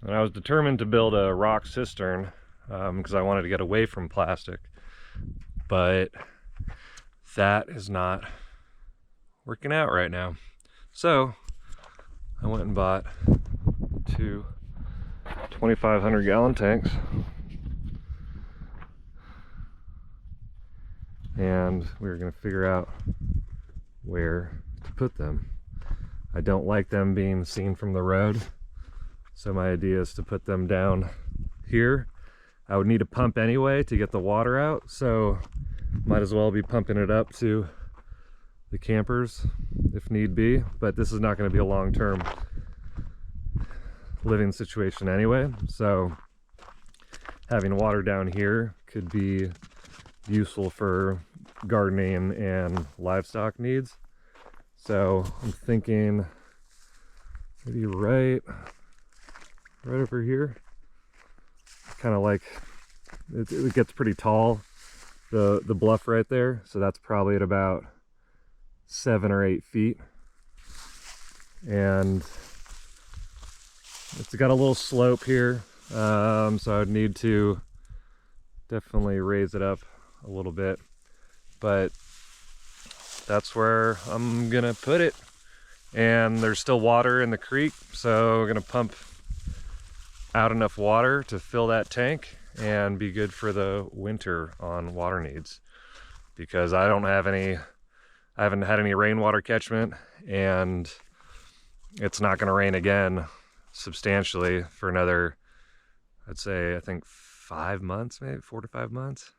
And I was determined to build a rock cistern because I wanted to get away from plastic, but that is not working out right now. So I went and bought two 2,500 gallon tanks, and we're going to figure out where to put them. I don't like them being seen from the road, so my idea is to put them down here. I would need a pump anyway to get the water out, so might as well be pumping it up to the campers if need be, but this is not going to be a long-term living situation anyway, so having water down here could be useful for gardening and livestock needs. So I'm thinking maybe right over here. Kind of like it gets pretty tall, the bluff right there, so that's probably at about 7 or 8 feet, and it's got a little slope here, so I'd need to definitely raise it up a little bit, but that's where I'm gonna put it. And there's still water in the creek, so we're gonna pump out enough water to fill that tank and be good for the winter on water needs, because I haven't had any rainwater catchment, and it's not going to rain again substantially for another, I'd say, I think 5 months, maybe 4 to 5 months.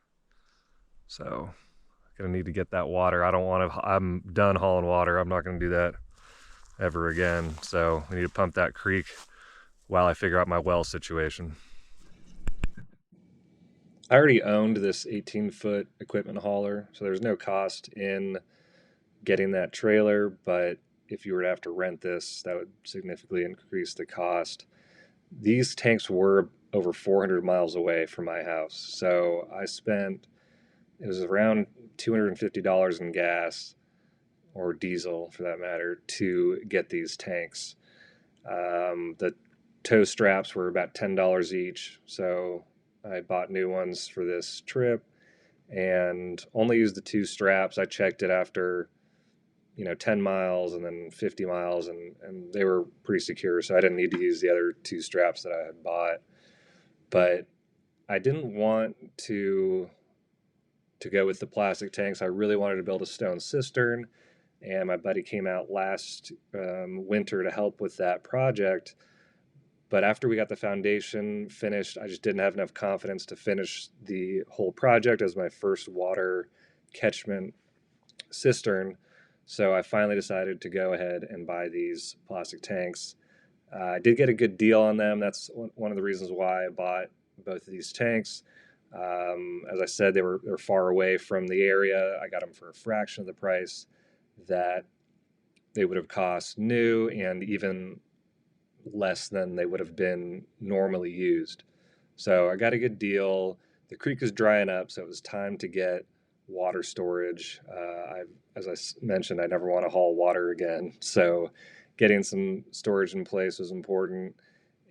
So I'm gonna need to get that water. I'm done hauling water. I'm not gonna do that ever again. So I need to pump that creek while I figure out my well situation. I already owned this 18-foot equipment hauler, so there's no cost in getting that trailer, but if you were to have to rent this, that would significantly increase the cost. These tanks were over 400 miles away from my house, so it was around $250 in gas, or diesel for that matter, to get these tanks. The tow straps were about $10 each, so I bought new ones for this trip and only used the 2 straps. I checked it after 10 miles and then 50 miles, and they were pretty secure, so I didn't need to use the other 2 straps that I had bought. But I didn't want to go with the plastic tanks. I really wanted to build a stone cistern, and my buddy came out last winter to help with that project. But after we got the foundation finished, I just didn't have enough confidence to finish the whole project as my first water catchment cistern. So I finally decided to go ahead and buy these plastic tanks. I did get a good deal on them. That's one of the reasons why I bought both of these tanks. As I said, they were far away from the area. I got them for a fraction of the price that they would have cost new, and even less than they would have been normally used. So I got a good deal. The creek is drying up, so it was time to get water storage. As I mentioned, I never want to haul water again, so getting some storage in place was important,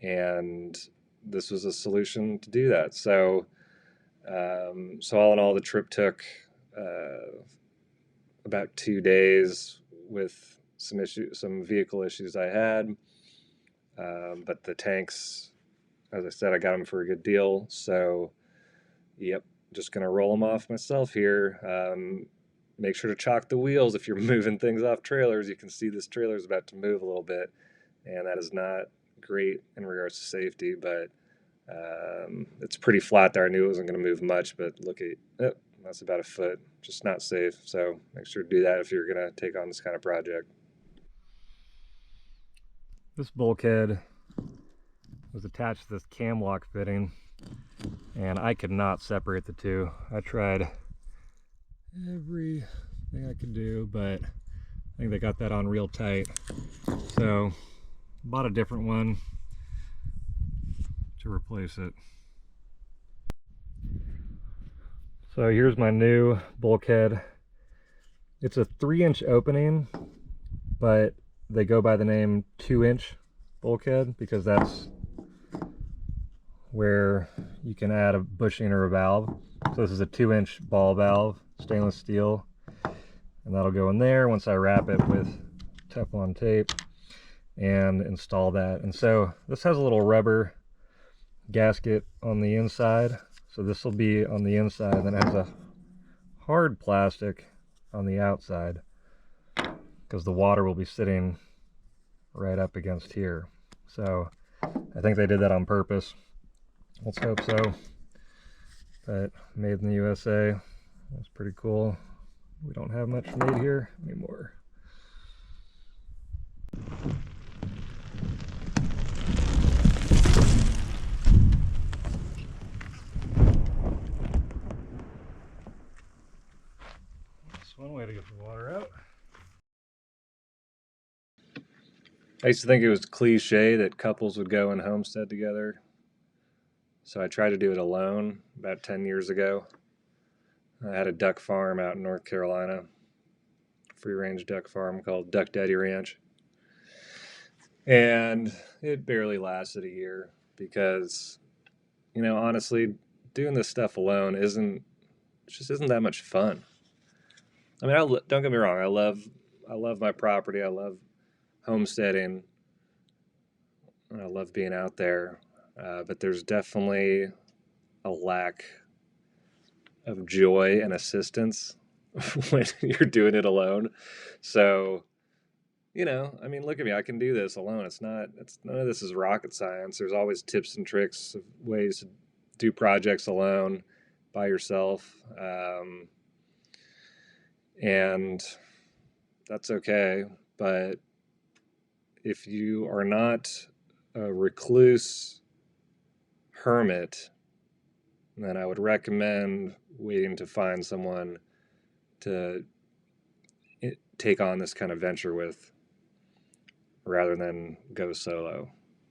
and this was a solution to do that. So all in all, the trip took about 2 days with some vehicle issues I had. But the tanks, as I said, I got them for a good deal. So, yep, just going to roll them off myself here. Make sure to chock the wheels if you're moving things off trailers. You can see this trailer is about to move a little bit, and that is not great in regards to safety, but it's pretty flat there. I knew it wasn't going to move much, but look at that's about a foot. Just not safe. So make sure to do that if you're going to take on this kind of project. This bulkhead was attached to this cam lock fitting, and I could not separate the two. I tried everything I could do, but I think they got that on real tight. So bought a different one to replace it. So here's my new bulkhead. It's a 3-inch opening, but they go by the name 2-inch bulkhead because that's where you can add a bushing or a valve. So this is a 2-inch ball valve, stainless steel, and that'll go in there once I wrap it with Teflon tape and install that. And so this has a little rubber gasket on the inside, so this will be on the inside, and then it has a hard plastic on the outside because the water will be sitting right up against here. So I think they did that on purpose. Let's hope so. But made in the USA. That's pretty cool. We don't have much made here anymore. That's one way to get the water out. I used to think it was cliche that couples would go and homestead together. So I tried to do it alone about 10 years ago. I had a duck farm out in North Carolina, free range duck farm called Duck Daddy Ranch. And it barely lasted a year because, you know, honestly, doing this stuff alone just isn't that much fun. I mean, don't get me wrong, I love my property, I love homesteading, and I love being out there, but there's definitely a lack of joy and assistance when you're doing it alone. So, you know, I mean, look at me, I can do this alone. None of this is rocket science. There's always tips and tricks of ways to do projects alone by yourself. And that's okay. But if you are not a recluse hermit, then I would recommend waiting to find someone to take on this kind of venture with rather than go solo.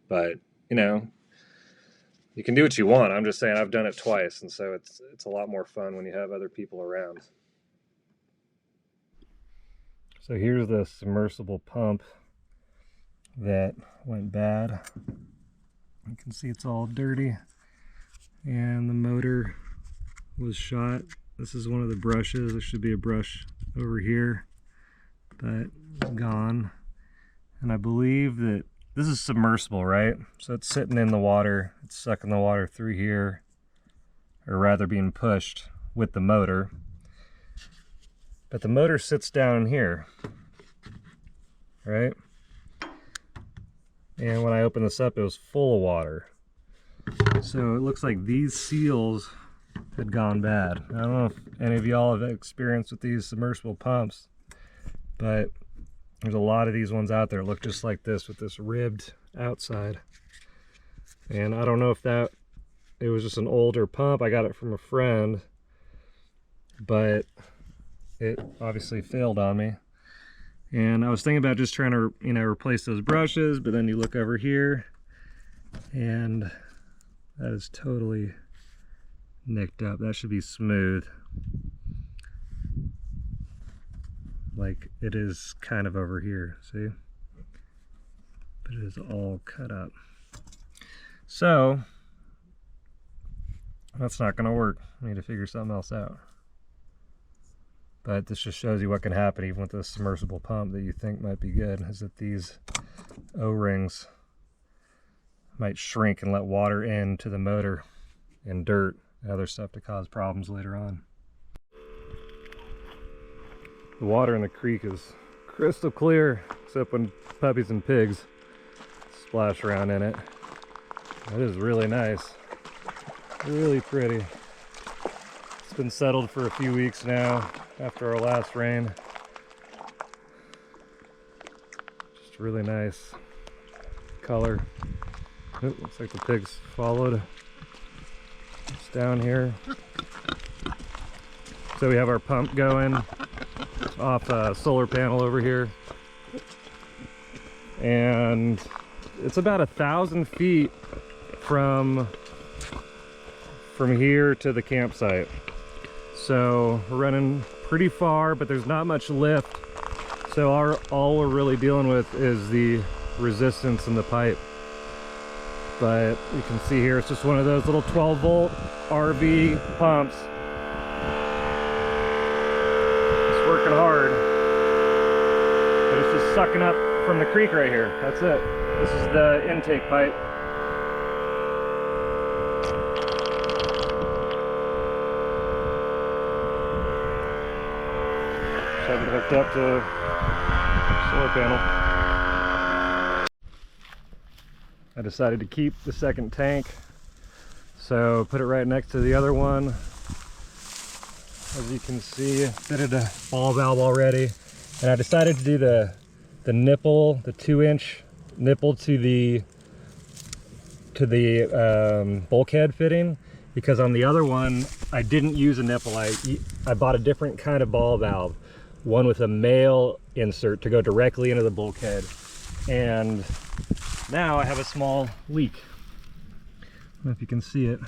But, you know, you can do what you want. I'm just saying I've done it twice, and so it's a lot more fun when you have other people around. So here's the submersible pump that went bad. You can see it's all dirty, and the motor was shot. This is one of the brushes. There should be a brush over here, but it's gone. And I believe that this is submersible, right? So it's sitting in the water, it's sucking the water through here, or rather being pushed with the motor. But the motor sits down here, right? And when I opened this up, it was full of water. So it looks like these seals had gone bad. I don't know if any of y'all have experience with these submersible pumps, but there's a lot of these ones out there that look just like this with this ribbed outside. And I don't know if it was just an older pump. I got it from a friend, but it obviously failed on me. And I was thinking about just trying to, you know, replace those brushes, but then you look over here and that is totally nicked up. That should be smooth. Like it is kind of over here, see? But it is all cut up. So that's not gonna work. I need to figure something else out. But this just shows you what can happen even with a submersible pump that you think might be good, is that these O-rings might shrink and let water into the motor and dirt and other stuff to cause problems later on. The water in the creek is crystal clear, except when puppies and pigs splash around in it. It is really nice, really pretty. It's been settled for a few weeks now after our last rain. Just really nice color. Ooh, looks like the pigs followed. It's down here. So we have our pump going off a solar panel over here, and it's about 1,000 feet from here to the campsite. So we're running pretty far, but there's not much lift, so all we're really dealing with is the resistance in the pipe. but you can see here it's just one of those little 12-volt RV pumps. It's working hard, but it's just sucking up from the creek right here. That's it. This is the intake pipe. So I've it hooked up to solar panel. I decided to keep the second tank, so put it right next to the other one. As you can see, fitted a ball valve already, and I decided to do the nipple, the 2-inch nipple to the bulkhead fitting, because on the other one I didn't use a nipple. I bought a different kind of ball valve, one with a male insert to go directly into the bulkhead, and now I have a small leak. I don't know if you can see it.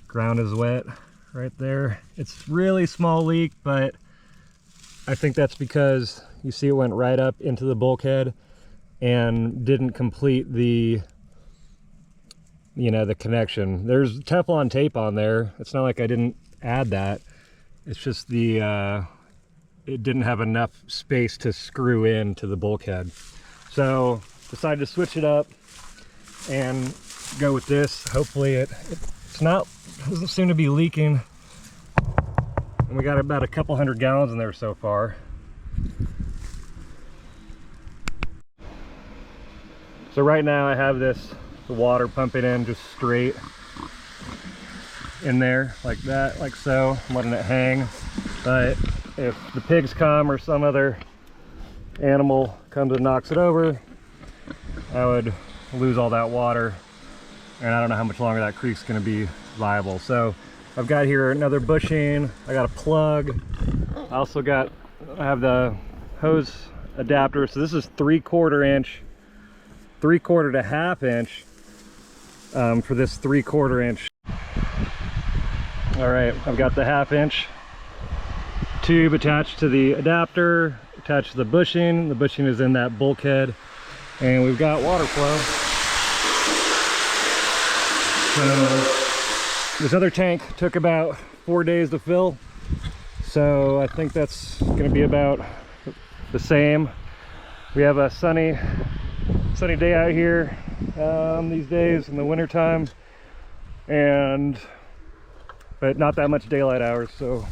Ground is wet right there. It's really small leak, but I think that's because you see it went right up into the bulkhead and didn't complete the, the connection. There's Teflon tape on there. It's not like I didn't add that. It's just it didn't have enough space to screw into the bulkhead. So decided to switch it up and go with this. Hopefully doesn't seem to be leaking. And we got about a couple 100 gallons in there so far. So right now I have the water pumping in just straight in there like that, like so. I'm letting it hang. But if the pigs come or some other animal comes and knocks it over, I would lose all that water, and I don't know how much longer that creek's going to be viable. So I've got here another bushing, I got a plug, I have the hose adapter. So this is 3/4 inch, 3/4 to 1/2 inch for this 3/4 inch. All right, I've got the 1/2 inch tube attached to the adapter, attached to the bushing. The bushing is in that bulkhead, and we've got water flow. So this other tank took about 4 days to fill, so I think that's going to be about the same. We have a sunny day out here these days in the winter time, but not that much daylight hours, so